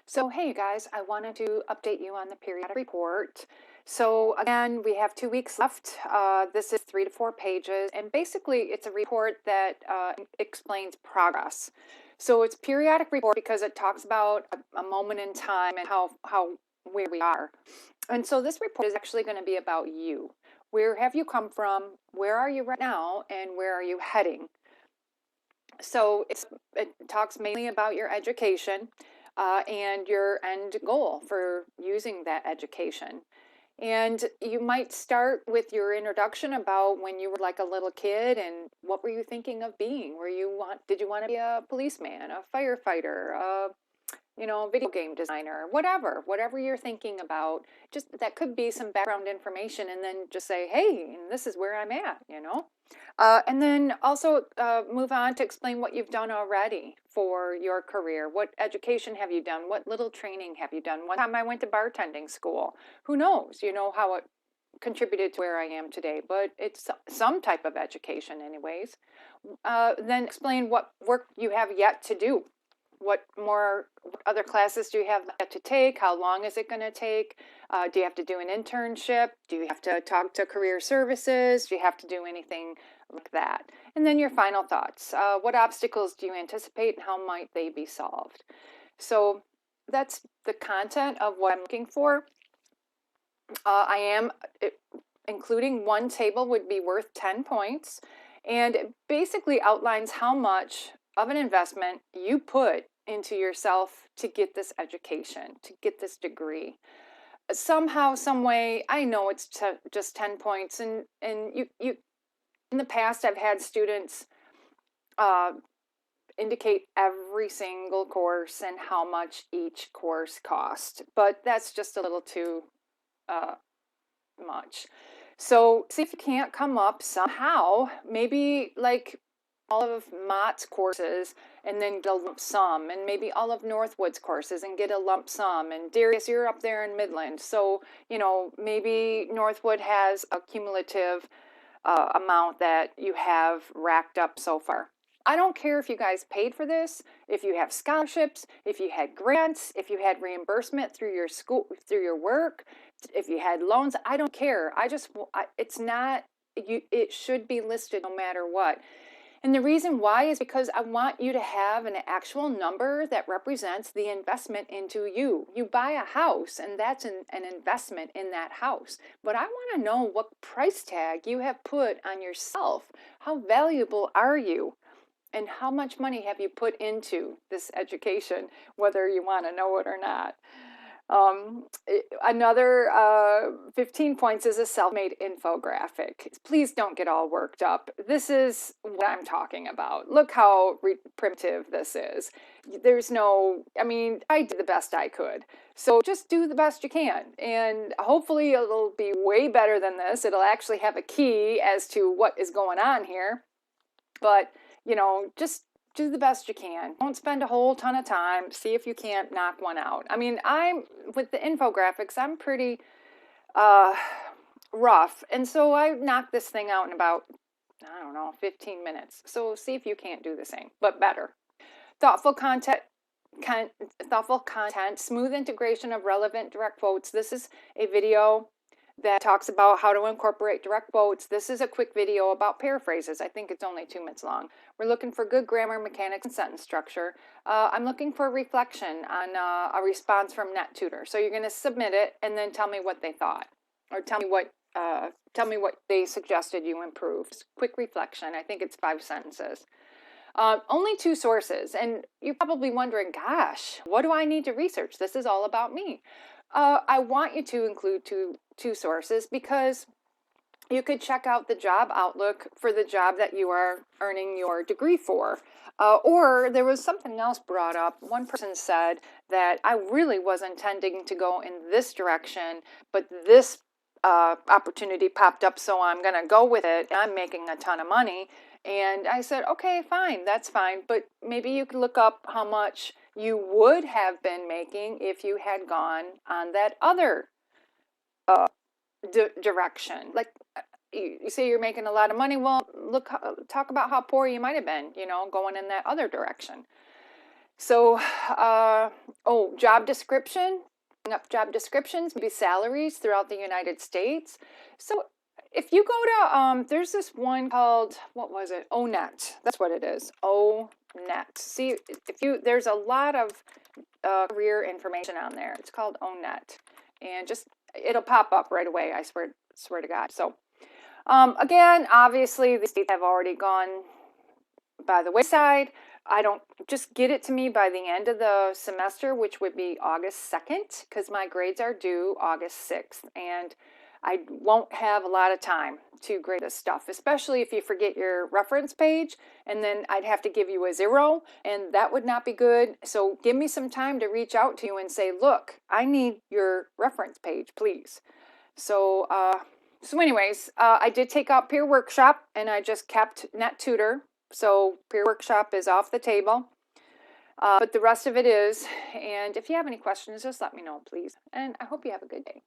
So, hey you guys, I wanted to update you on the periodic report. So, again, we have 2 weeks left. This is 3 to 4 pages, and basically, it's a report that explains progress. So, it's periodic report because it talks about a moment in time and how where we are. And so, this report is actually going to be about you. Where have you come from? Where are you right now? And where are you heading? So it talks mainly about your education and your end goal for using that education. And you might start with your introduction about when you were like a little kid and what were you thinking of being? Did you want to be a policeman, a firefighter, video game designer, whatever you're thinking about. Just that could be some background information, and then just say, hey, this is where I'm at. And then also move on to explain what you've done already for your career. What education have you done? What little training have you done? One time I went to bartending school. Who knows, how it contributed to where I am today, but it's some type of education anyways. Then explain what work you have yet to do. What other classes do you have yet to take? How long is it going to take? Do you have to do an internship? Do you have to talk to career services? Do you have to do anything like that? And then your final thoughts. What obstacles do you anticipate and how might they be solved? So that's the content of what I'm looking for. I am including one table would be worth 10 points, and it basically outlines how much of an investment you put into yourself to get this education, to get this degree. Somehow, some way, I know it's just 10 points, and you in the past I've had students indicate every single course and how much each course cost, but that's just a little too much. So see if you can't come up somehow, maybe like all of Mott's courses and then get a lump sum, and maybe all of Northwood's courses and get a lump sum. And Darius, you're up there in Midland, so maybe Northwood has a cumulative amount that you have racked up so far. I don't care if you guys paid for this, if you have scholarships, if you had grants, if you had reimbursement through your school, through your work, if you had loans. I don't care. It's not, it should be listed no matter what. And the reason why is because I want you to have an actual number that represents the investment into you. You buy a house, and that's an investment in that house. But I want to know what price tag you have put on yourself. How valuable are you? And how much money have you put into this education, whether you want to know it or not? Another 15 points is a self-made infographic. Please don't get all worked up. This is what I'm talking about. Look how primitive this is. I did the best I could. So just do the best you can. And hopefully it'll be way better than this. It'll actually have a key as to what is going on here. But, just do the best you can. Don't spend a whole ton of time. See if you can't knock one out. I'm with the infographics, I'm pretty rough. And so I knocked this thing out in about, 15 minutes. So see if you can't do the same, but better. Thoughtful content, smooth integration of relevant direct quotes. This is a video that talks about how to incorporate direct quotes. This is a quick video about paraphrases. I think it's only 2 minutes long. We're looking for good grammar, mechanics, and sentence structure. I'm looking for reflection on a response from NetTutor. So you're going to submit it and then tell me what they thought, or tell me what they suggested you improve. Just quick reflection. I think it's 5 sentences. Only 2 sources, and you're probably wondering, gosh, what do I need to research? This is all about me. I want you to include two sources because you could check out the job outlook for the job that you are earning your degree for. Or there was something else brought up. One person said that I really was intending to go in this direction, but this opportunity popped up, so I'm going to go with it. I'm making a ton of money. And I said, okay, fine, that's fine. But maybe you could look up how much you would have been making if you had gone on that other direction. Like you say you're making a lot of money. Well, talk about how poor you might have been, going in that other direction. So, job description, up job descriptions, maybe salaries throughout the United States. So if you go to, there's this one called, what was it? ONET. That's what it is. ONET. See, there's a lot of career information on there. It's called ONET. And it'll pop up right away, I swear to God. So, again, obviously, the states have already gone by the wayside. I don't just get it to me by the end of the semester, which would be August 2nd, because my grades are due August 6th. And I won't have a lot of time to grade this stuff, especially if you forget your reference page, and then I'd have to give you a 0, and that would not be good. So give me some time to reach out to you and say, look, I need your reference page, please. So, anyways, I did take out Peer Workshop, and I just kept NetTutor. So Peer Workshop is off the table, but the rest of it is. And if you have any questions, just let me know, please. And I hope you have a good day.